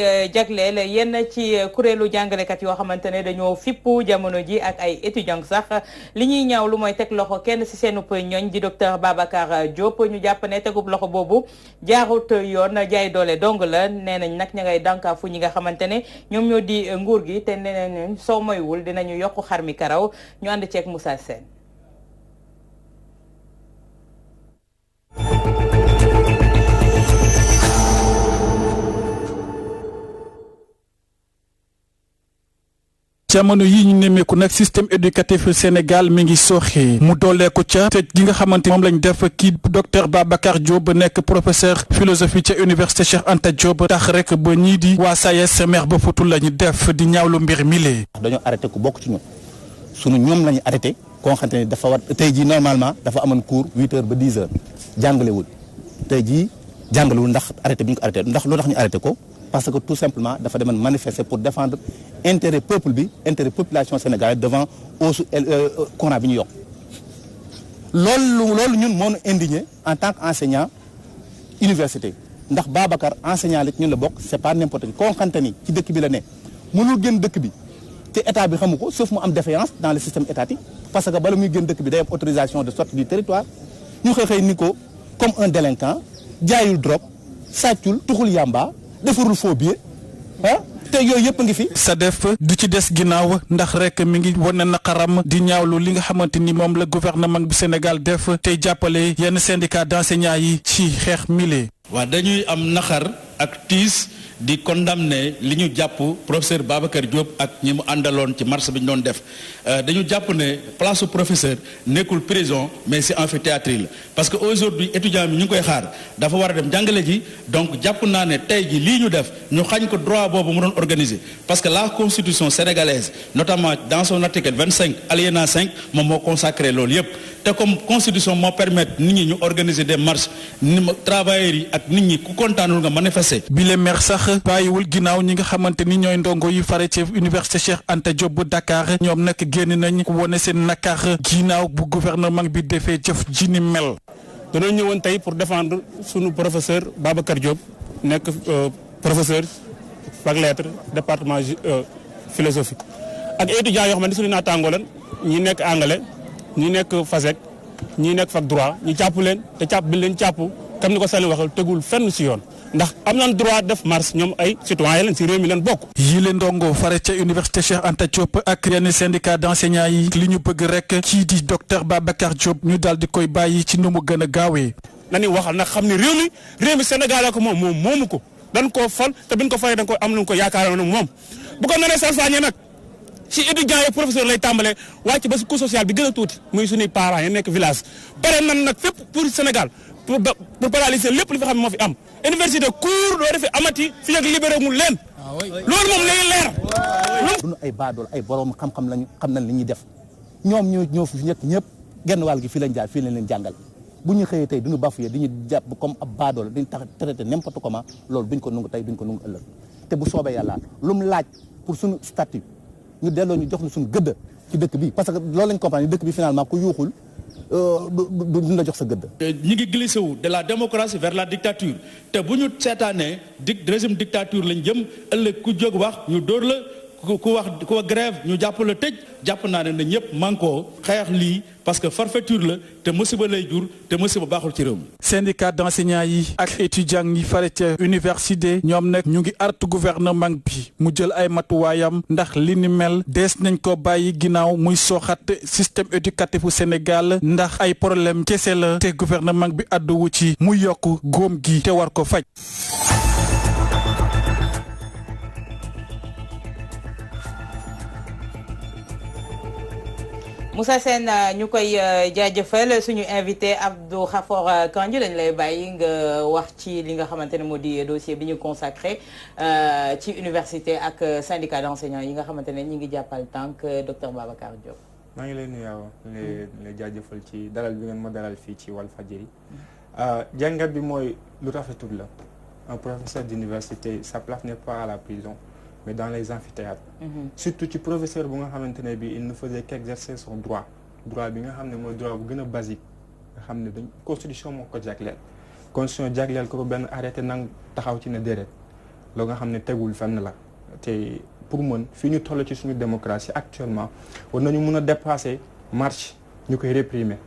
jagleel yenn ci kuréelu jàngalekat yoo xamante ne dañoo fippu jamono ji ak ay étudiants sax li ñuy ñaaw lu mooy teg loxo kenn ci seenub ñooñ di docteur Babacar Diop ñu jàpp ne tegub loxo boobu jaarut yoon jaay doole dong la nee nañ nag ña ngay dànkaafu ñi nga xamante ne ñoom ñoo di nguur gi te nee nañ soo moywul dinañu yokk xar mi karaw ñu ànd ceeg Moussa Sène. jamono yi ñu nemmeeku nag système éducatif Sénégal mi ngi sooxee mu doolee ko ca tëj gi nga xamante moom lañ def kii docteur Babacar Diop nekk professeur philosophie ca université Cheikh Anta Diop tax rek ba ñii di waa SAES mer ba futul la ñu def di ñaawlu mbir mi lee. dañoo arrêté ku bokk ci ñun sunu ñoom la ñu arrêté koo xamante ne dafa war tey jii normalement dafa amoon cours 8h ba 10h jàngalewul tey jii jàngalewul ndax arrêté bi ñu ko arrêté ndax lu tax ñu arrêté ko. parce que tout simplement dafa demoon manifester pour défendre intérêt peuple bi intérêt population sénégalaise devant hausse courant bi ñu yokk loolu ñun moo ñu indigné en tant qu'enseignant université ndax Babacar enseignant la ñun la bokk c'est pas n'importe qui koo xamante ni ci dëkk bi la ne mënul génn dëkk bi te état bi xamu ko sauf mu am défaillance dans le système étatique parce que bala muy génn dëkk bi day am autorisation de sortie du territoire ñu xëy ni ko comme un délinquant jaayul drogue sàccul tuxul yamba defarul faux billet te yooyu yëpp a ngi fi. SADEF du ci des ginnaaw ndax rek mi ngi wane naqaram di ñaawlu li nga xamante ni moom la gouvernement bu Sénégal def tey jàppale yenn syndicat d'enseignants yi ci xeex mile. waaw dañuy am naqar ak tiis di condamner li ñu jàpp professeur Babacar Diop ak ñi mu àndaloon ci marche bi ñu doon def dañu jàpp ne place su professeur nekkul prison mais c'est amphithéâtre la parce que aujourd'hui étudiant bi ñu ngi koy xaar dafa war a dem jàngale ji donc jàpp naa ne tey ji lii ñu def ñu xañ ko droit boobu mu doon organiser parce que la constitution sénégalaise notamment dans son article 25 alinéa 5 moom moo consacré loolu yépp te comme constitution moo permettre nit ñi ñu organiser des marches travailleurs yi ak nit ñi ku kontaanul nga manifester. bile mer sax bàyyiwul ginnaaw ñi nga xamante ni ñooy ndongo yi fare ci université Cheikh Anta Diop bu Dakar ñoom nag génn nañ wone seen nakar ginnaaw bu gouvernement bi defee jëf ji ni mel. dañoo ñëwoon tey pour défendre sunu professeur Babacar Diop nekk professeur fac lettres département philosophie ak étudiants yoo xamante ne suñu naataangoo lan ñi nekk anglais ñi nekk FASEC ñi nekk fac droit ñu jàpp leen te jàpp bi leen jàpp comme ni ko Sali waxee tegul fenn ci yoon ndax am nañ droit def marche ñoom ay citoyen leen ci réew mi leen bokk. yi leen ndongo fare ca université Cheikh Anta Diop ak yenn syndicat d'enseignants yi li ñu bëgg rek kii di docteur Babacar Diop ñu daal di koy bàyyi ci nu mu gën a gaawee. nañu waxal nag xam ne réew mi Sénégal la ko moom moomu ko dañ koo fal te biñ ko fayee dañ ko am lu ko yaakaaroon nag moom bu ko mënee salfaañe nag ci étudiants yi professeur lay tàmbalee wàcc ba ci coût social bi gën a tuuti muy suñuy parents yi nekk village pare nan nag fépp pour Sénégal pour paralyser lépp li fi xam moo fi am université cours doo defee amati fi ak libéré mu leen loolu moom lay leer. duñu ay baadool ay borom xam-xam lañu xam nañ li ñuy def ñoom ñoo fi nekk ñëpp genn wàll gi fii lañ jaar fii lañ leen jàngal bu ñu xëyee tey duñu bafoué di ñu jàpp comme ab baadool dañu tax traité n'importe comment loolu duñ ko nungu tey duñ ko nungu ëllëg te bu soobee yàlla lu mu laaj pour suñu statut ñu delloo ñu jox ñu suñu gëdd ci dëkk bi parce que loolu lañ comprendre dëkk bi finalement ku yuuxul duñ la jox sa gëdd. ñi ngi glissé wu de la démocratie vers la dictature te bu ñu seetaanee régime dictature lañ jëm ëllëg ku jóg wax ñu dóor la ku wax grève ñu jàpp la tëj jàpp naa ne na ñëpp mànkoo xeex lii parce que forfaiture la te musiba lay jur te musiba baaxul ci réew mi. syndicat d'enseignants yi ak étudiants yi fare ca université ñoom nag ñu ngi artu gouvernement bi mu jël ay matuwaayam ndax li ni mel dees nañ ko bàyyi ginnaaw muy sooxat système éducatif u Sénégal ndax ay problème kese la te gouvernement bi àdduwu ci mu yokk góom gi te war ko faj. Moussa Sène ñu koy jaajëfal suñu invité Abdou Khafor Kandji dañ lay bàyyi nga wax ci li nga xamante ne moo di dossier bi ñu consacré ci université ak syndicat d'enseignants yi nga xamante ne ñi ngi jàppal tànk docteur Babacar Diop. maa ngi lay nuyu lay jaajëfal ci dalal bi ngeen ma dalal fii ci Walfadjri jàngat bi mooy lu rafetul la un professeur d'université sa place n'est pas à la prison mais dans les amphithéâtres. Surtout ci professeur bu nga xamante ne bi il ne faisait qu'exercer son droit bi nga xam ne mooy droit bu gën a basique nga xam ne dañ constitution moo ko jagleel constitution jagleel ko benn arrêté nang taxaw ci ne déedéet loo nga xam ne tegul fenn la te pour mën fi ñu toll ci suñu démocratie actuellement war nañu mun a dépasser marche ñu koy réprimer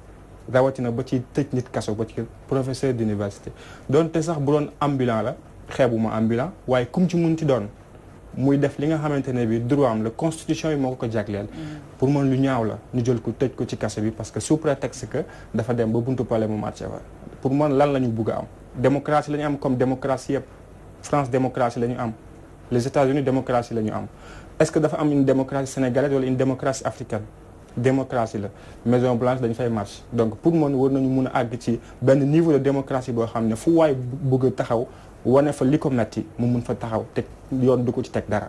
rawatina ba ci tëj nit kaso ba ci professeur d'université donte sax bu doon ambulant la xeebuma ambulant waaye kum ci mun ci doon muy def li nga xamante ne bi droit am la constitution yi moo ko jagleel pour mën lu ñaaw la ñu jël ko tëj ko ci kaso bi parce que sous prétexte que dafa dem ba buntu palais mu marché fa pour man lan la ñu bugg a am démocratie la ñu am comme démocratie yëpp France démocratie la ñu am les États-Unis démocratie la ñu am est-ce que dafa am une démocratie sénégalaise wala une démocratie africaine démocratie la Maison Blanche dañu fay marche donc pour man war nañu mun a àgg ci benn niveau de démocratie boo xam ne fu waay bëgg a taxaw wane fa li ko metti mu mun fa taxaw te yoon du ko ci teg dara.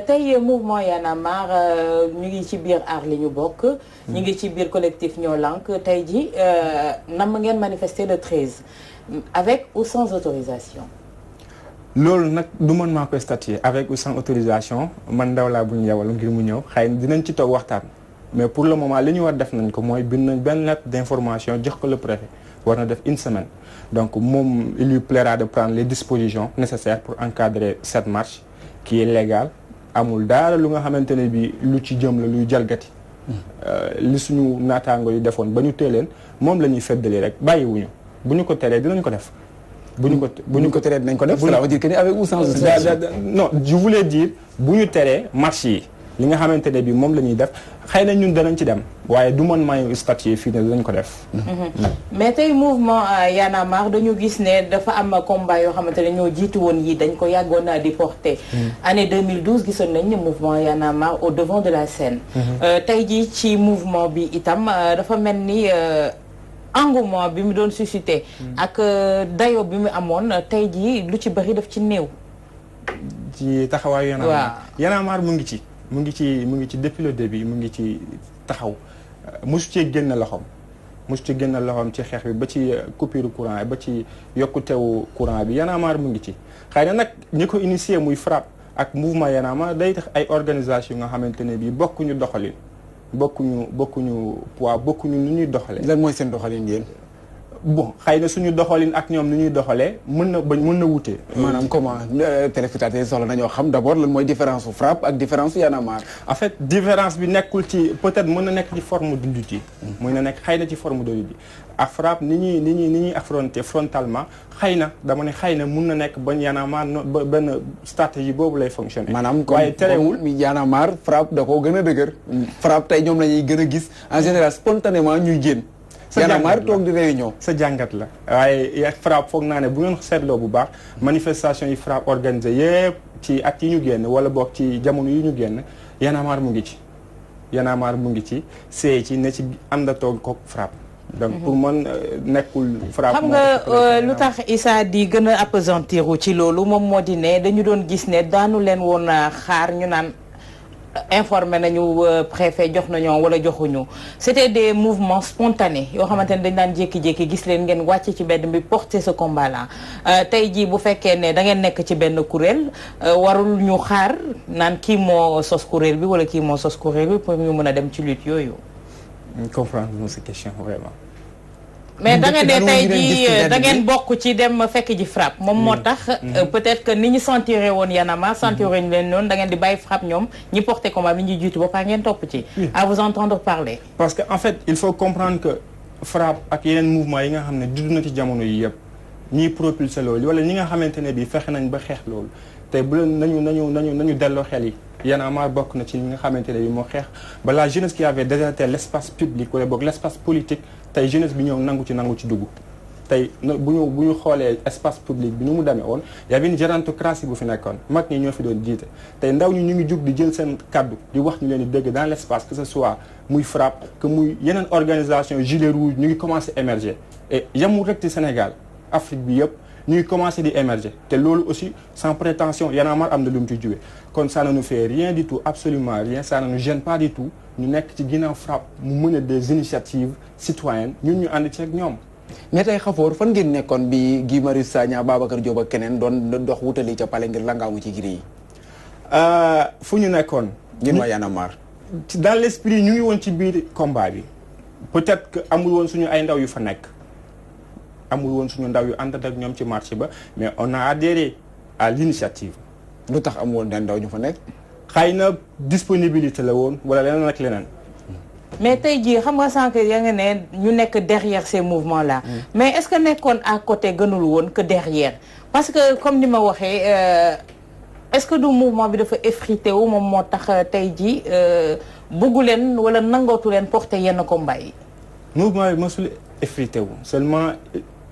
tey mouvement Y'en a marre ñu ngi ci biir aar li ñu bokk. ñu ngi ci biir collectif Ñoo Lank tey ji nam ngeen manifester le 13 avec ou sans autorisation. loolu nag du man maa koy statuer avec ou sans autorisation man ndaw laa bu ñu yebal ngir mu ñëw xëy na dinañ ci toog waxtaan mais pour le moment li ñu war def nañ ko mooy bind nañ benn lettre d'information jox ko le préfet war na def une semaine donc moom il lui plaira de prendre les dispositions nécessaires pour encadrer cette marche qui est légale amul dara lu nga xamante ne bi lu ci jëm la luy jalgati li suñu naataango yi defoon ba ñu teeleen moom la ñuy feddali rek bàyyiwuñu bu ñu ko teree dinañ ko def bu ñu ko teree dinañ ko def. ça veut dire que ni avec ou sans autorisation. non je voulais dire bu ñu teree marche yi li nga xamante ne bi moom la ñuy def xëy na ñun danañ ci dem waaye du man may statuer fii ne dinañ ko def. mais tey mouvement Y'en a marre dañu gis ne dafa am combat yoo xamante ne ñoo jiitu woon yi dañ ko yàggoon di porter. année 2012 gisoon nañ ne mouvement Y'en a marre au devant de la scène. tey jii ci mouvement bi itam dafa mel ni. engouement bi mu doon suscité ak dayo bi mu amoon tey jii lu ci bëri daf ci néew. ci taxawaayu Y'en a marre mu ngi ci depuis le début mu ngi ci taxaw mosu cee génn loxoom ci xeex bi ba ci coupure courant ba ci yokkutewu courant bi Y'en a marre mu ngi ci xëy na nag ñi ko initié muy FRAPP ak mouvement Y'en a marre day tax ay organisation nga xamante ne bii bokkuñu doxalin bokkuñu poids bokkuñu nu ñuy doxalee. lan mooy seen doxalin yéen. bon xëy na suñu doxalin ak ñoom nu ñuy doxalee mën na wute. maanaam comment téléspectateurs soxla nañoo xam d'abord lan mooy différence su FRAPP ak différence su Y'en a marre. en fait différence bi nekkul ci peut-être mën na nekk ci forme de lutte yi. mën na nekk xëy na ci forme de lutte yi ak FRAPP ni ñuy affronter frontalement xëy na dama ne xëy na mën na nekk bañ Y'en a marre benn stratégie boobu lay fonctionner. maanaam waaye terewul mi Y'en a marre FRAPP da koo gën a dëgër. FRAPP tey ñoom la ñuy gën a gis en général spontanément ñuy génn. Y'en a marre toog di réunion. sa jàngat la waaye FRAPP foog naa ne bu ngeen seetloo bu baax manifestation yi FRAPP organisé yëpp ci at yi ñu génn wala boog ci jamono yi ñu génn Y'en a marre mu ngi ci. Y'en a marre mu ngi ci see ci ne ci àndatoo koog FRAPP. donc pour man nekkul FRAPP. xam nga lu tax Issa di gën a appesantiru ci loolu moom moo di ne dañu doon gis ne daanu leen woon xaar ñu naan. informé nañu préfet jox nañoo wala joxuñu c'était des mouvements spontanés yoo xamante ne dañ daan jékki-jékki gis leen ngeen wàcc ci benn bi porter ce combat là tey jii bu fekkee ne da ngeen nekk ci benn kuréel warul ñu xaar naan kii moo sos kuréel bi wala kii moo sos kuréel bi pour ñu mën a dem ci lutte yooyu. comprendre cette question vraiment. mais da ngeen ne tey jii da ngeen bokk ci dem fekk ji FRAPP moom moo tax peut-être que ni ñu sentiré woon Y'en a marre sentiré ñu leen noonu da ngeen di bàyyi FRAPP ñoom ñi porté combat bi ñuy jiitu ba pare ngeen topp ci à vous entendre parler parce que en fait il faut comprendre que FRAPP ak yeneen mouvement yi nga xam ne judd na ci jamono yi yëpp ñiy propulsé loolu wala ñi nga xamante ne bii fexe nañ ba xeex loolu te bu leen nañu delloo xel yi Y'en a marre bokk na ci ñi nga xamante ne bii moo xeex ba la jeunesse qui avait déserté l'espace public wala boog l'espace politique tey jeunesse bi ñëw nangu ci dugg tey bu ñu xoolee espace public bi nu mu demee woon y avait une gérontocratie bu fi nekkoon mag ñi ñoo fi doon jiite tey ndaw ñi ñu ngi jug di jël seen kaddu di wax ñu leen di dégg dans l'espace que ce soit muy FRAPP que muy yeneen organisation gilet rouge ñu ngi commencé émerger et yamul rek ci Sénégal Afrique bi yëpp ñu ngi commencé di émerger te loolu aussi sans prétention Y'en a marre am na lu mu ci jóge kon ça ne nous fait rien du tout absolument rien ça ne nous gêne pas du tout ñu nekk ci ginnaaw FRAPP mu mën a des initiatives citoyennes ñun ñu ànd ci ak ñoom. mais tey Khafor fan ngeen nekkoon bi Guy Marius Sagna Babacar Diop ak keneen doon dox wutali ca Palais ngir langaamu ci giri yi. fu ñu nekkoon. ñun waa Y'en a marre. dans l'esprit ñu ngi woon ci biir combat bi peut-être que amul woon suñu ay ndaw yu fa nekk amul woon suñu ndaw yu ànd ak ñoom ci marché ba mais on a adhéré à l'initiative. lu tax am woon ndaw ñu fa nekk. xëy na disponibilité la woon wala leneen ak leneen. mais tey jii xam nga sànq yaa nga ne ñu nekk derrière ces mouvements là. mais est-ce que nekkoon à côté gënul woon que derrière parce que comme ni ma waxee est-ce que du mouvement bi dafa effrité wu moom moo tax tey jii bëggu leen wala nangootu leen porter yenn combat yi. mouvement bi mosul effrité wu seulement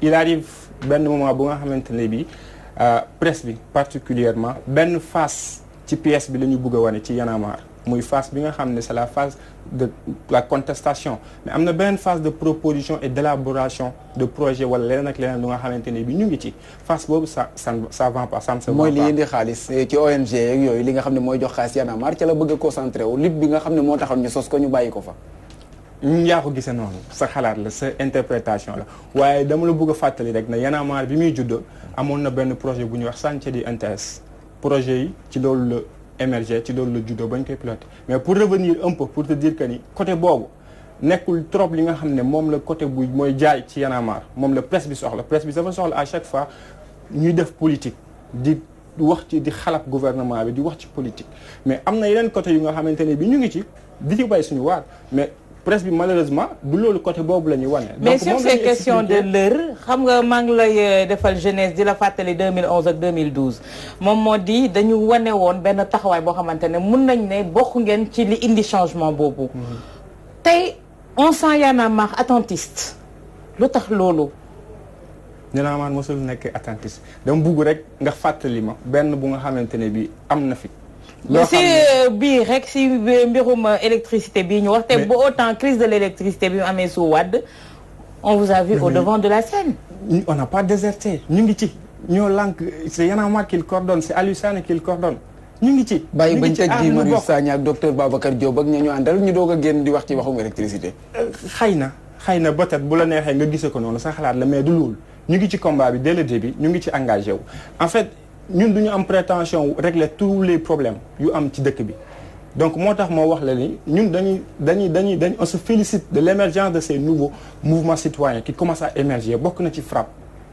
il arrive benn moment bu nga xamante ne bi presse bi particulièrement benn face ci pièce bi la ñu bëgg a wane ci Y'en a marre muy phase bi nga xam ne c'est la phase de la contestation mais am na beneen phase de proposition et d'élaboration de projet wala leneen ak leneen lu nga xamante ne bi ñu ngi ci phase boobu ça vend pas ça ne se vend pas. mooy li indi xaalis ci ONG yeeg yooyu li nga xam ne mooy jox xaalis Y'en a marre ca la bëgg a concentré wu lutte bi nga xam ne moo taxoon ñu sos ko ñu bàyyi ko fa. yaa ko gisee noonu sa xalaat la sa interprétation la waaye dama la bëgg a fàttali rek ne Y'en a marre bi muy judd amoon na benn projet bu ñuy wax chantier du NTS projet yi ci loolu la émerger ci loolu la juddoo bañ koy piloter mais pour revenir un peu pour te dire que ni côté boobu nekkul trop li nga xam ne moom la côté bu mooy jaay ci Y'en a marre moom la presse bi soxla presse bi dafa soxla à chaque fois ñuy def politique di wax ci di xalab gouvernement bi di wax ci politique mais am na yeneen côté yu nga xamante ne bi ñu ngi ci di ci bay suñu waar mais presse bi malheureusement du loolu côté boobu la ñuy wane. mais sur ces questions de l'heure xam nga maa ngi lay defal jeunesse di la fàttali 2011 ak 2012 moom moo di dañu wane woon benn taxawaay boo xamante ne mun nañ ne bokk ngeen ci li indi changement boobu. tey on sent Y'en a marre attentiste lu tax loolu. Y'en a marre mosul nekk attentiste dama bugg rek nga fàttali ma benn bu nga xamante ne bii am na fi. si bii rek si mbirum électricité bii ñu wax te ba autant crise de l'électricité bi mu amee su Wade on vous a vu au devant de la scène. on n'a pas déserté ñu ngi ci ñoo lànk c'est Y'en a marre qui le coordonne c'est Aliou Sané qui le coordonne ñu ngi ci. bàyyi bañ teg Guy Marius Sagna ak docteur Babacar Diop ak ña ñu àndal ñu doog a génn di wax ci waxum électricité. xëy na peut-être bu la neexee nga gisee ko noonu sa xalaat la mais du loolu ñu ngi ci combat bi dès le début ñu ngi ci engagé wu en fait. ñun duñu am prétention régler tous les problèmes yu am ci dëkk bi donc moo tax moo wax la ni ñun dañuy on se félicite de l'émergence de ces nouveaux mouvements citoyens qui commencent à émerger bokk na ci FRAPP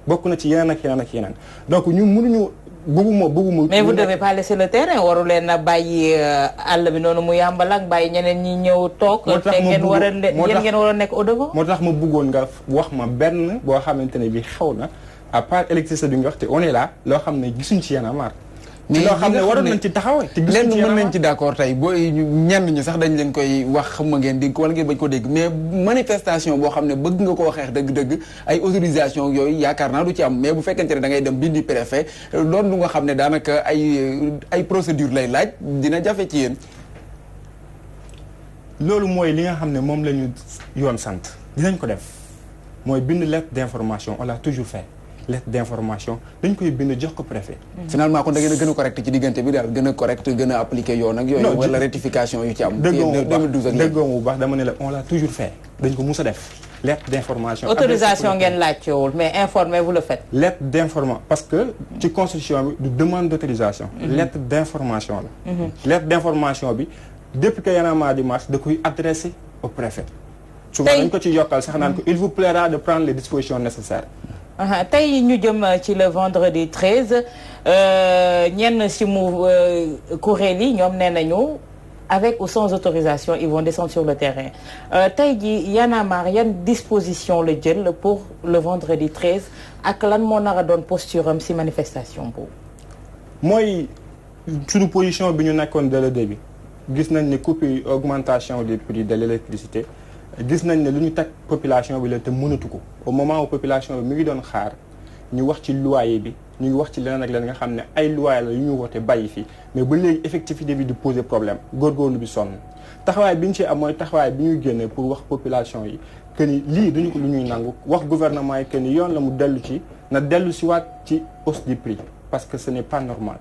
bokk na ci yeneen ak yeneen donc ñun mënuñu bëgguma mais vous devez pas laisser le terrain waru leen a bàyyi àll bi noonu mu yàmbal ak bàyyi ñeneen ñi ñëw toog te ngeen war a nekk au devant moo tax ma bëggoon nga wax ma benn boo xamante ne bi xew na à part électricité bi nga wax te on est là loo xam ne gisuñ ci Y'en a marre. mais loo xam ne waroon nañ ci taxaw te gisuñ ci Y'en a marre mën nañ ci d'accord tey booy ñenn ñi sax dañ leen koy wax xam nga ngeen dégg wala ngeen bañ ko dégg mais manifestation boo xam ne bëgg nga koo xeex dëgg-dëgg ay autorisation yooyu yaakaar naa du ci am mais bu fekkente ne da ngay dem bindi préfet doon lu nga xam ne daanaka ay procédure lay laaj dina jafe ci yéen. loolu mooy li nga xam ne moom la ñu yoon sant dinañ ko def mooy bind lettre d'information on l'a toujours fait. lettre d'information dañ koy bind jox ko préfet. finalement kon da ngeen a gën a correct ci diggante bi daal gën a correct gën a appliqué yoon ak yooyu. wala rectification yu ci am. 2012 ak dëggoo bu baax dama ne la on l'a toujours fait dañ ko mus a def lettre d'information. autorisation ngeen laajtewul mais informé vous le faites. lettre d'information parce que ci constitution bi du demande d'autorisation. lettre d'information la. lettre d'information bi depuis que Y'en a marre di marche da koy adressé au préfet. souvent dañ ko ci yokkal sax naan ko il vous plaira de prendre les dispositions nécessaires. tey ñu jëm ci le vendredi 13 ñenn ci mu kuréel yi ñoom nee nañu avec ou sans autorisation ils vont descendre sur le terrain tey ji Y'en a marre yan disposition la jël pour le vendredi 13 ak lan moo nar a doon posture am ci manifestation boobu. mooy suñu position bi ñu nekkoon dès le début gis nañ ne coupure augmentation des prix de l'électricité gis nañ ne lu ñu teg population bi la te mënatu ko au moment où population bi mi ngi doon xaar ñu wax ci loyer bi ñu ngi wax ci leneen ak leneen nga xam ne ay loyer la yu ñu woote bàyyi fii mais ba léegi effectivité bi di poser problème góorgóorlu bi sonn taxawaay bi ñu ci am mooy taxawaay bi ñuy génne pour wax population yi que ni lii duñu ko lu ñuy nangu wax gouvernement yi que ni yoon la mu dellu ci na dellu si waat ci hausse du prix parce que ce n'est pas normal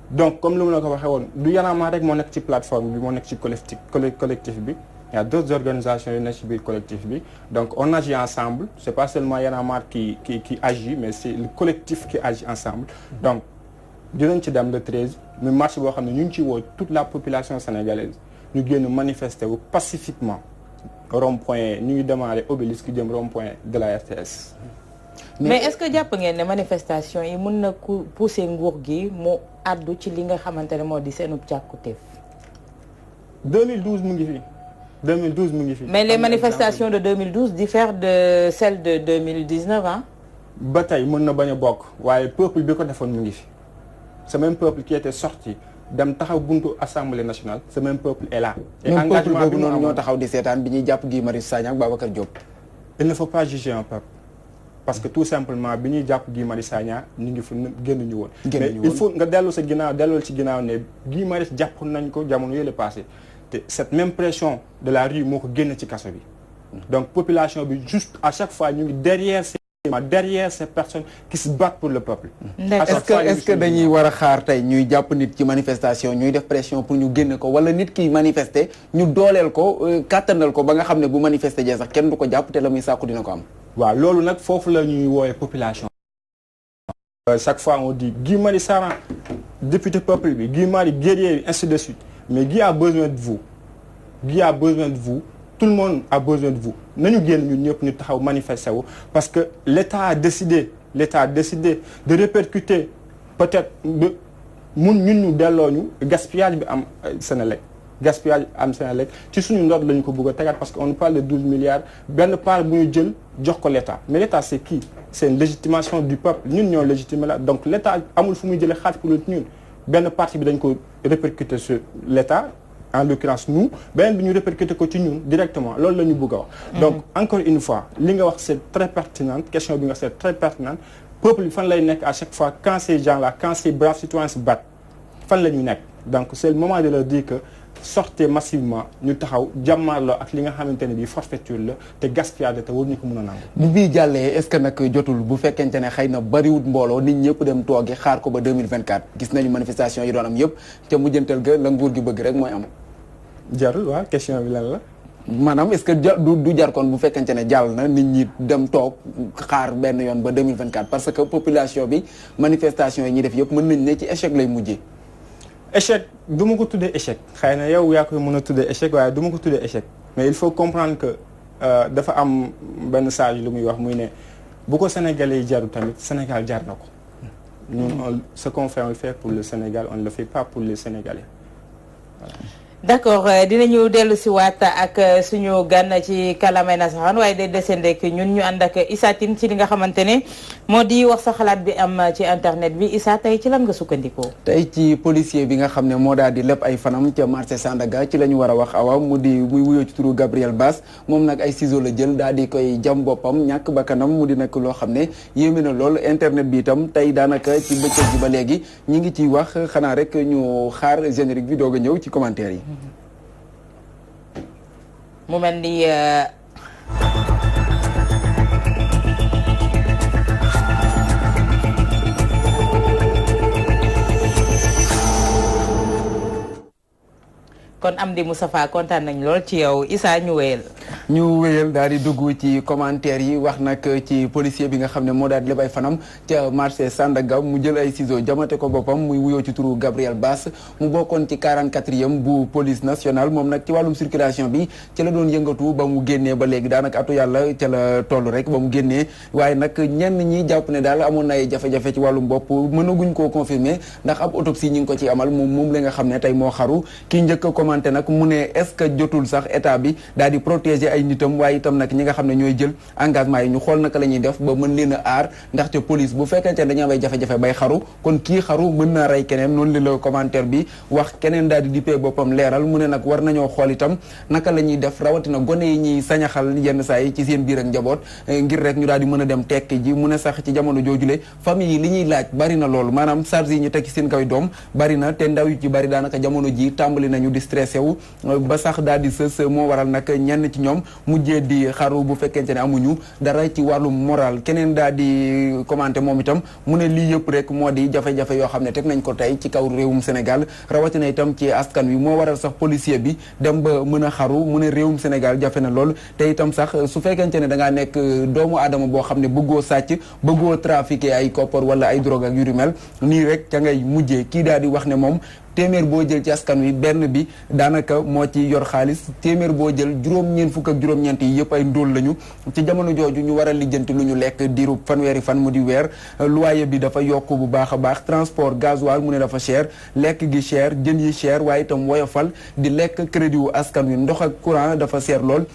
donc comme lu mu la ko waxee woon du Y'en a marre rek moo nekk ci plateforme bi moo nekk ci collectif bi il y a d'autres organisations yu nekk ci biir collectif bi donc on agit ensemble c'est pas seulement Y'en a marre qui agit mais c'est le collectif qui agit ensemble donc dinañ ci dem le 13 mais marche boo xam ne ñu ngi ci woo toute la population sénégalaise ñu génn manifester wu pacifiquement rond-point ñu ngi démarrer obélisque jëm rond-point de la RTS. mais est-ce que jàpp ngeen ne manifestation yi mën na ku pousser nguur gi mu àddu ci li nga xamante ne moo di seenub càkkutéef 2012 mu ngi fi 2012 mu ngi fi. mais les manifestations de 2012 diffèrent de celles de 2019 ah. ba tey mën na bañ a bokk waaye peuple bi ko defoon mu ngi fi ce même peuple qui était sorti dem taxaw buntu assemblée nationale ce même peuple est là. et engagement bi noonu ñoo taxaw di seetaan bi ñuy jàpp Guy Marius Sagna ak Babacar Diop. il ne faut pas juger un peuple parce que tout simplement bi ñuy jàpp Guy Marius Sagna ñu ngi fi génnuñu woon. mais il faut nga dellu sa ginnaaw delloo ci ginnaaw ne Guy Marius jàpp nañ ko jamono yële passé te cette même pression de la rue moo ko génn ci kaso bi. donc population bi juste à chaque fois ñu ngi derrière ces personnes qui se battent pour le peuple. est-ce que dañuy war a xaar tey ñuy jàpp nit ci manifestation ñuy def pression pour ñu génne ko wala nit ki manifester ñu dooleel ko kàttanal ko ba nga xam ne bu manifester jee sax kenn du ko jàpp te la muy sàkku dina ko am. waaw loolu nag foofu la ñuy woowee population. chaque fois on dit Guy Marius Sagna député peuple bi Guy Marius guerrier ainsi de suite mais Guy a besoin de vous Guy a besoin de vous. Tout le monde a besoin de vous nañu génn ñun ñëpp ñu taxaw manifester wu parce que l'État a décidé de répercuter peut-être ñun ñu delloo ñu gaspillage bi am Senelec ci suñu ndoot lañu ko bëgg a tegaat parce que on parle de 12 milliards benn part bu ñu jël jox ko l'État mais l'État c'est qui c'est une légitimation du peuple ñun ñoo légitimer la donc l'État amul fu muy jëlee xaalis pour ñun benn partie bi dañ ko répercuter sur l'État en l'occurrence nous beneen bi ñu répercuter ko ci ñun directement loolu la ñu bëgg a wax donc encore une fois li nga wax c'est très pertinente question bi nga wax c'est très pertinente peuple bi fan lay nekk à chaque fois quand ces gens-là quand ces braves citoyens se battent fan la ñu nekk donc c'est le moment de leur dire que sortez massivement ñu taxaw jàmmaarloo ak li nga xamante ne bii forfaiture la te gaspillage te war ñu ko mën a nangu. bu bii jàllee est-ce que nag jotul bu fekkente ne xëy na bariwut mbooloo nit ñëpp dem toogi xaar ko ba 2024 gis nañu manifestation yi doon am yëpp te mujjantal ga la nguur gi bëgg rek mooy am. jarul waaw question bi lan la. maanaam est-ce que du jar kon bu fekkente ne jàll na nit ñi dem toog xaar benn yoon ba 2024 parce que population bi manifestation yi ñuy def yëpp mën nañ ne ci échec lay mujjee. échec du ma ko tuddee échec xëy na yow yaa koy mën a tuddee échec waaye du ma ko tuddee échec mais il faut comprendre que dafa am benn sage lu muy wax muy ne bu ko Sénégalais yi jaru tamit Sénégal jar na ko ñun ce qu'on fait on le fait pour le Sénégal on ne le fait pas pour les Sénégalais voilà. d'accord dinañu dellu si waat ak suñu gan ci kalamay nasaraan waaye day desendek ñun ñu ànd ak Issa Tine ci li nga xamante ne moo di wax sa xalaat bi am ci internet bi Issa tey ci lan nga sukkandikoo. tey ci policier bi nga xam ne moo daal di lépp ay fanam ca marché Sandaga ci la ñu war a wax awa muy wuyoo ci turu Gabriel Bass moom nag ay ciseaux la jël daal di koy jam boppam ñàkk bakkanam mu di nekk loo xam ne yéeme na lool internet bi itam tey daanaka ci bëccëg bi ba léegi ñi ngi ciy wax xanaa rek ñu xaar générique bi doog a ñëw ci commentaire yi. mu mel ni kon Amdy Moustapha kontaan nañ lool ci yow Issa ñu wéyal daal di dugg ci commentaire yi wax nag ci policier bi nga xam ne moo daal di leb ay fanam ca marché Sandaga mu jël ay ciseaux jamate ko boppam muy wuyoo ci turu Gabriel Bass mu bokkoon ci 44e bu police nationale moom nag ci wàllum circulation bi ci la doon yëngatu ba mu génnee ba léegi daanaka atu yàlla ca la toll rek ba mu génnee waaye nag ñenn ñi jàpp ne daal amoon na ay jafe-jafe ci wàllum bopp mënaguñ koo confirmer ndax ab autopsie ñi ngi ko ci amal moom la nga xam ne tey moo xaru ki njëkk commenté nag mu ne est-ce que jotul sax état bi daal di protéger ay nitam waaye itam nag ñi nga xam ne ñooy jël engagement yi ñu xool naka la ñuy def ba mën leen a aar ndaxte police bu fekkente ne dañu am ay jafe-jafe bay xaru kon kii xaru mën naa rey keneen noonu la commentaire bi wax keneen daal di dippee boppam leeral mu ne nag war nañoo xool itam naka la ñuy def rawatina gone yi ñuy sañaxal yenn saa yi ci seen biir ak njaboot ngir rek ñu daal di mën a dem tekki ji mu ne sax ci jamono joojule famille yi li ñuy laaj bari na loolu maanaam charge yi ñu teg ci seen kaw doom bari na te ndaw yu ci bari daanaka jamono ji tàmbali nañu di stressé wu ba sax daal di sës moo waral nag ñenn ci ñoom mujjee di xaru bu fekkente ne amuñu dara ci wàllum moral keneen daal di commenté moom itam mu ne lii yëpp rek moo di jafe-jafe yoo xam ne teg nañ ko tey ci kaw réewum Sénégal rawatina itam ci askan wi moo waral sax policier bi dem ba mën a xaru mu ne réewum Sénégal jafe na lool te itam sax su fekkente ne da ngaa nekk doomu aadama boo xam ne bëggoo sàcc bëggoo trafiquer ay koppar wala ay drogue ak yu mel nii rek ca ngay mujjee kii daal di wax ne moom téeméer boo jël ci askan wi benn bi daanaka moo ci yor xaalis téeméer boo jël juróom-ñeent fukk ak juróom-ñeent yi yëpp ay ndóol lañu ci jamono jooju ñu war a lijjanti lu ñu lekk diiru fanweeri fan mu di weer loyer bi dafa yokk bu baax a baax transport gasoil mu ne dafa cher lekk gi cher jën yi cher waaye itam woyofal di lekk crédit wu askan wi ndox ak courant dafa cher lool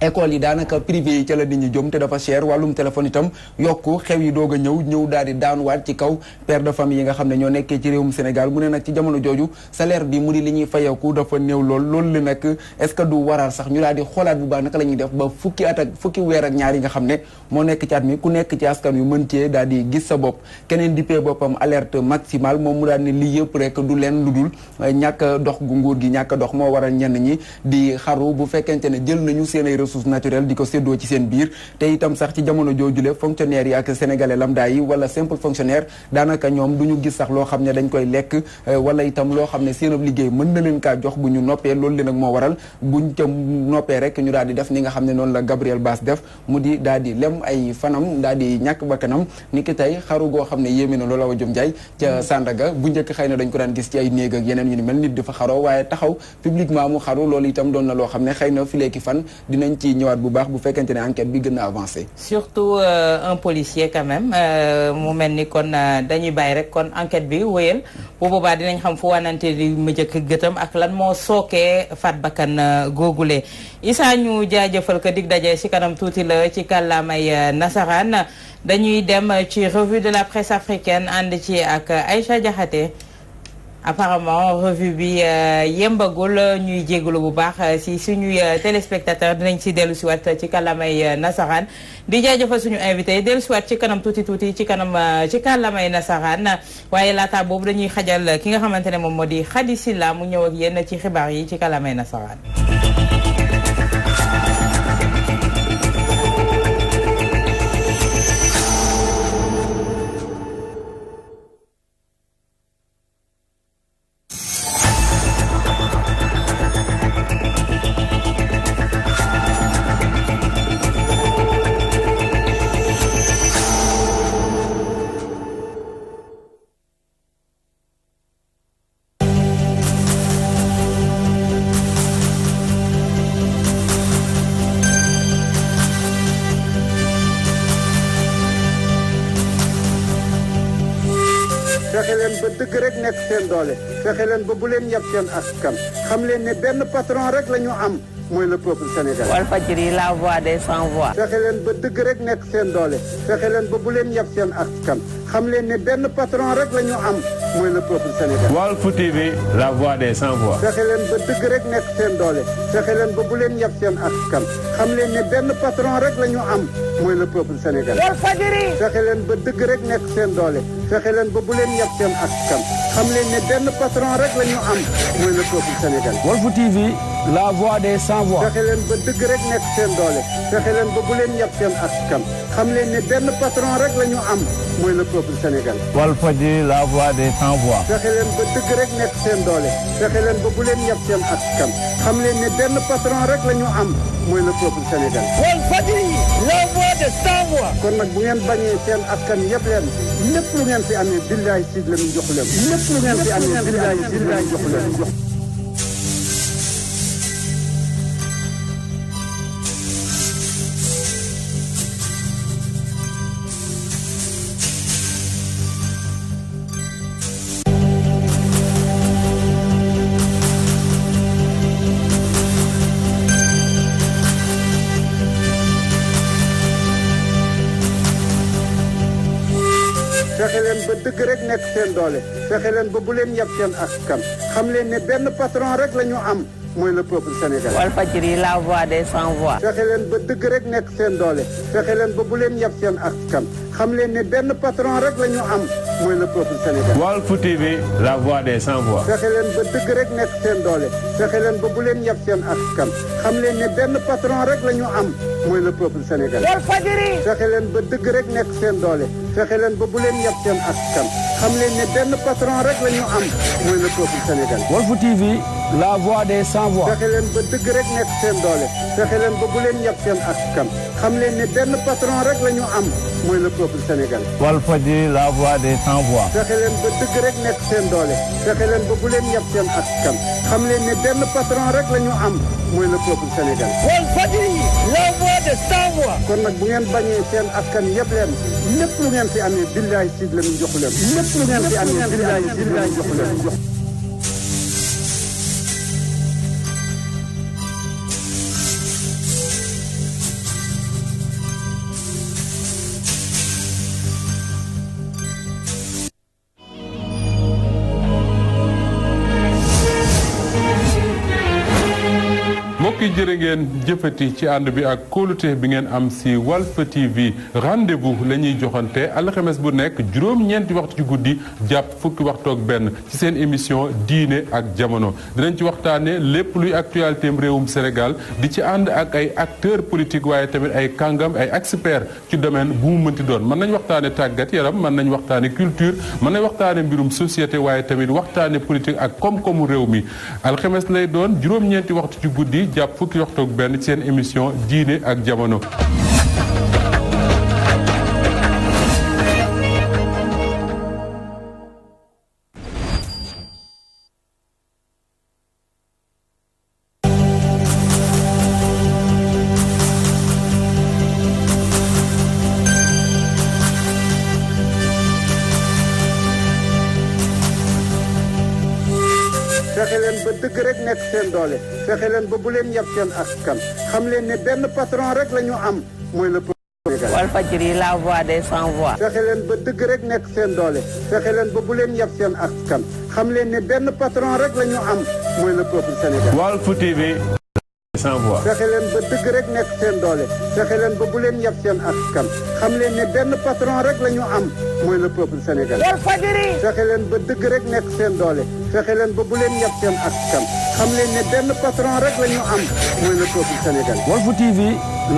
école yi daanaka privé yi ca la nit ñi jëm te dafa cher wàllum téléphone itam yokku xew yi doog a ñëw daal di daanuwaat ci kaw père de famille yi nga xam ne ñoo nekkee ci réewum Sénégal mu ne nag ci jamono jooju salaire bi mu di li ñuy fayeeku dafa néew loolu li nag est-ce que du waral sax ñu daal di xoolaat bu baax naka la ñuy def ba fukki weer ak ñaar yi nga xam ne moo nekk ci at mi ku nekk ci askan yu mën cee daal di gis sa bopp keneen dippee boppam alerte maximale moom mu daal ne lii yëpp rek du leen lu dul ñàkk dox gu nguur gi ñàkk dox moo waral ñenn ñi di xaru bu fekkente ne jël nañu seen ay ressources naturelles di ko séddoo ci seen biir te itam sax ci jamono joojule fonctionnaires yi ak sénégalais lambda yi wala simple fonctionnaire daanaka ñoom du ñu gis sax loo xam ne dañ koy lekk wala itam loo xam ne seen ab liggéey mën na leen kaa jox bu ñu noppee loolu li nag moo waral buñ ca noppee rek ñu daal di def ni nga xam ne noonu la Gabriel Bass def mu di daal di lem ay fanam daal di ñàkk bakkanam ni ki tey xaru goo xam ne yéeme na loolu Awa Diom Ndiaye ca Sandaga bu njëkk xëy na dañ ko daan gis ci ay néeg ak yeneen yu ni mel nit di fa xaroo waaye taxaw publiquement mu xaru loolu itam doon na loo xam ne xëy na fileeki fan dinañ ci ñëwaat bu baax bu fekkente ne enquête bi gën a avancé. surtout un policier quand même mu mel ni kon dañuy bàyyi rek kon enquête bi wéyal bu boobaa dinañ xam fu wanante di mu jëkk gëtam ak lan moo sookee faat bakkan googule Issa ñu jaajëfal ko dig daje ci kanam tuuti la ci kàllaamay nasaraan dañuy dem ci revue de la presse africaine ànd ci ak Aïcha Diakhaté. Apparemment revue bi yembagul ñuy jégalu bu baax si suñuy téléspectateur dinañ si dellu si waat ci kàllaamay nasaraan di jaajëfal suñu invité dellu si waat ci kanam tuuti ci kanam ci kàllaamay nasaraan waaye laata boobu dañuy xajal ki nga xamante ne moom moo di Khady Sylla mu ñëw ak yéen ci xibaar yi ci kàllaamay nasaraan. fexe leen ba dëgg rek nekk seen doole fexe leen ba bu leen yab seen askan xam leen ne benn patron rek la ñu am mooy le peuple sénégalais. Walfadjri la voix des sans voix. fexe leen ba dëgg rek nekk seen doole fexe leen ba bu leen yab seen askan xam leen ne benn patron rek la ñu am mooy le peuple sénégalais. Walf TV la voix des sans voix. fexe leen ba dëgg rek nekk seen doole fexe leen ba bu leen yab seen askan xam leen ne benn patron rek la ñu am mooy le peuple sénégalais. Walfadjri. fexe leen ba dëgg rek nekk seen doole fexe leen ba bu leen yab seen askan xam leen ne benn patron rek la ñu am mooy le peuple sénégalais. Walf TV la voix des sans voix. fexe leen ba dëgg rek nekk seen doole fexe leen ba bu leen yab seen askan xam leen ne benn patron rek la ñu am mooy le peuple sénégalais. Walfadjri la voix des sans voix. fexe leen ba dëgg rek nekk seen doole fexe leen ba bu leen yab seen askan xam leen ne benn patron rek la ñu am mooy le peuple sénégalais. Walfadjri la voix des sans voix. kon nag bu ngeen bañee seen askan yëpp leen lépp lu ngeen fi amee billaay si la ñu jox leen lépp lu ngeen fi amee billaay si la ñu jox leen. fexe leen ba dëgg rek nekk seen doole fexe leen ba bu leen yab seen askan xam leen ne benn patron rek la ñu am mooy le peuple sénégalais. Walfadjri la voix des sans voix. fexe leen ba dëgg rek nekk seen doole fexe leen ba bu leen yab seen askan xam leen ne benn patron rek la ñu am mooy le peuple sénégalais. Walf TV la voix des sans voix. fexe leen ba dëgg rek nekk seen doole fexe leen ba bu leen yab seen askan xam leen ne benn patron rek la ñu am mooy le peuple sénégalais. Walfadjri. fexe leen ba dëgg rek nekk seen doole fexe leen ba bu leen yab seen askan xam leen ne benn patron rek la ñu am mooy le peuple sénégalais. Walf TV la voix des sans voix. fexe leen ba dëgg rek nekk seen doole fexe leen ba bu leen yab seen askan xam leen ne benn patron rek la ñu am mooy le peuple sénégalais. Walfadjri la voix des sans voix. fexe leen ba dëgg rek nekk seen doole fexe leen ba bu leen yab seen askan xam leen ne benn patron rek la ñu am mooy le peuple sénégalais. Walfadjri la voix des sans voix. kon nag bu ngeen bañee seen askan yëpp leen lépp lu ngeen fi amee billaay siid la ñu jox leen lépp lu ngeen fi amee billaay siid la ñu jox leen. mbokk yi jërë ngeen jëfati ci ànd bi ak kóolute bi ngeen am si Walf TV rendez-vous la ñuy joxante alxames bu nekk juróom-ñeenti waxtu ci guddi jàpp fukki waxtu ak benn ci seen émission diine ak jamono dinañ ci waxtaane lépp luy actualité réewum Sénégal di ci ànd ak ay acteurs politiques waaye tamit ay kàngam ay experts ci domaine bu mu mënti doon mën nañ waxtaane tàggat yaram mën nañ waxtaane culture mën nañ waxtaane mbirum société waaye tamit waxtaane politique ak koom-koomu réew mi alxames lay doon juróom-ñeenti waxtu ci guddi jàpp fukki waxtu ak benn ci seen émission diine ak jamono. fexe leen ba dëgg rek nekk seen doole fexe leen ba bu leen yab seen askan xam leen ne benn patron rek la ñu am mooy le peuple sénégalais. Walfadjri la voix des sans voix. fexe leen ba dëgg rek nekk seen doole fexe leen ba bu leen yab seen askan xam leen ne benn patron rek la ñu am mooy le peuple sénégalais. Walf TV sans voix. fexe leen ba dëgg rek nekk seen doole fexe leen ba bu leen yab seen askan xam leen ne benn patron rek la ñu am mooy le peuple sénégalais. Walfadjri. fexe leen ba dëgg rek nekk seen doole fexe leen ba bu leen yab seen askan xam leen ne benn patron rek la ñu am mooy le peuple sénégalais. Walf TV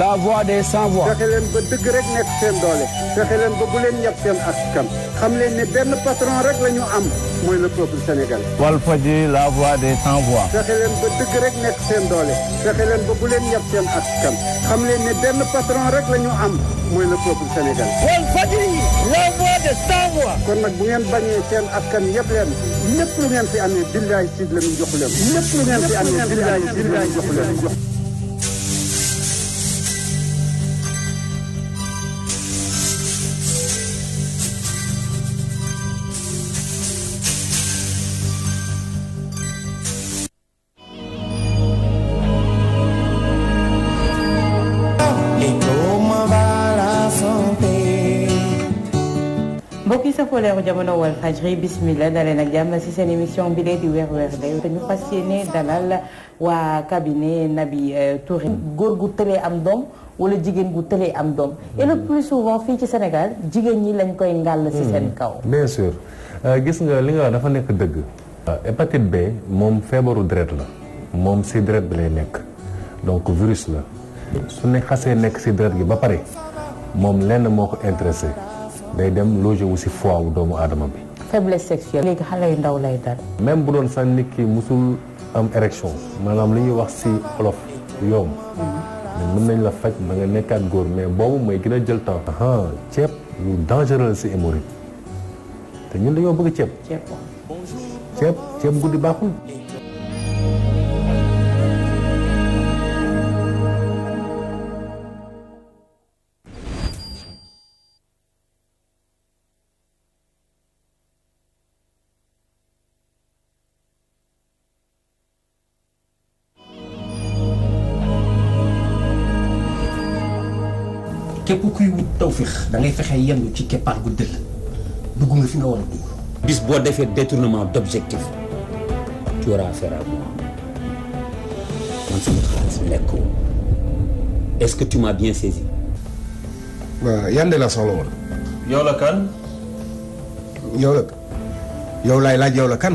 la voix des sans voix. fexe leen ba dëgg rek nekk seen doole fexe leen ba bu leen yab seen askan xam leen ne benn patron rek la ñu am mooy le peuple sénégalais. Walfadjri la voix des sans voix. fexe leen ba dëgg rek nekk seen doole fexe leen ba bu leen yab seen askan xam leen ne benn patron rek la ñu am mooy le peuple sénégalais. Walfadjri la voix des sans voix. kon nag bu ngeen bañee seen askan yëpp leen lépp lu ngeen fi amee billaay siid la ñu jox leen lépp lu ngeen fi amee billaay siid la ñu jox leen. mbokk yi safoo leeru jamono Walfadjri bismillah dalee nag jàmm ci seen émission bi lee di weer day dañu fas yéene dalal waa cabinet Naby Touré. góor gu tëlee am doom wala jigéen gu tëlee am doom et le plus souvent fii ci Sénégal jigéen ñi lañ koy ngàll ci seen kaw. bien sûr gis nga li nga wax dafa nekk dëgg. hépatite B moom feebaru deret la moom ci deret bi lay nekk donc virus la su ne xasee nekk ci deret gi ba pare moom lenn moo ko intéressé. day dem loger wu ci foie wu doomu aadama bi. faiblesse sexuelle. léegi xale yu ndaw lay dal. même bu doon sax nit ki musul am érection maanaam li ñuy wax ci olof yoom mën nañ la faj ba nga nekkaat góor mais boobu mooy gën a jël temps. ceeb lu dangereux la ci hémorroïde te ñun dañoo bëgg ceeb. ceeb guddi baaxul. képp kuy wut tawféex da ngay fexe yenn ci keppaar gu dëll dugg nga fi nga war a dugg. bis boo defee détournement d'objectif tu auras affaire à moi man sama xaalis lekk ko est-ce que tu m'as bien saisi. waaw yande la soxla woon. yow la kan. yow laay laaj yow la kan.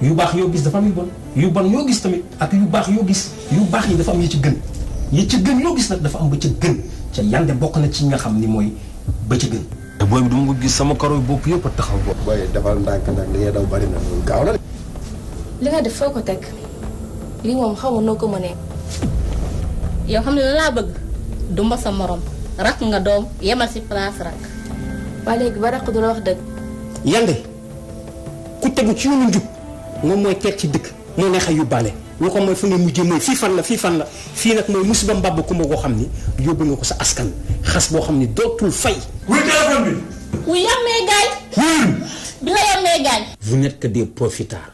yu baax yoo gis dafa am yu bon yu bon yoo gis tamit ak yu baax yoo gis yu baax yi dafa am yi ci gën yi ci gën yoo gis nag dafa am ba ca gën. ca yande bokk na ci nga xam ni mooy ba ca gën. te booy bi dama ko gis sama karo bopp yëpp a taxaw. booy defal ndànk nag li ngay daw bari na loolu gaaw na de. li nga def foo ko teg lii moom xaw ma noo ko mënee yow xam ne la laa bëgg du mba sa morom rak nga doom yemal si place rak. waa léegi ba rak du la wax dëgg. Yande ku tegu ci yoonu njub moom mooy teg ci dëkk moo neex a yóbbaale lu ko mooy fu nga mujjee mooy fii fan la fii nag mooy musiba mbàbb kumba koo xam ni yóbbu nga ko sa askan xas boo xam ni dootul fay. wuy téléphone bi. wu yammee gaañ. bi la yammee gaañ. vous n'êtes que des profitards.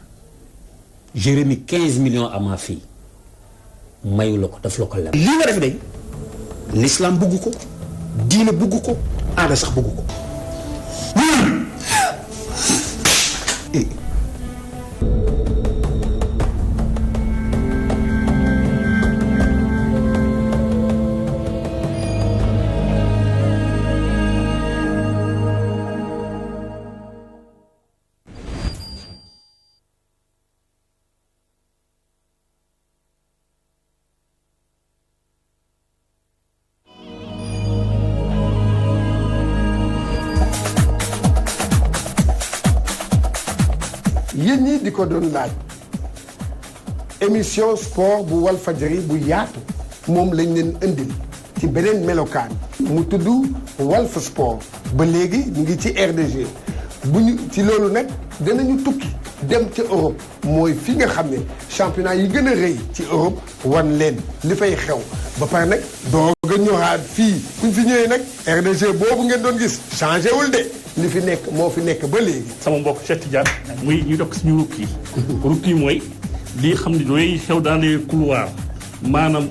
j'ai remis 15 millions à ma fille mayu la ko daf la ko lem. lii nga def de l'islam bugg ko diine bugg ko aada sax bugg ko. yéen ñi di ko doon laaj émission sport bu Walfadjri bu yaatu moom lañ leen indil ci beneen melokaan mu tudd Walf Sport ba léegi ñu ngi ci RDG bu ñu ci loolu nag danañu tukki dem ca Europe mooy fi nga xam ne championnat yi gën a rëy ci Europe wan leen li fay xew ba pare nag doog a ñëwaat fii kuñ fi ñëwee nag RDG boobu ngeen doon gis changé wul de li fi nekk moo fi nekk ba léegi. sama mbokk Cheikh Tidiane muy ñu dokk suñu rukki yi mooy lii xam ne dooy xew dans les couloirs maanaam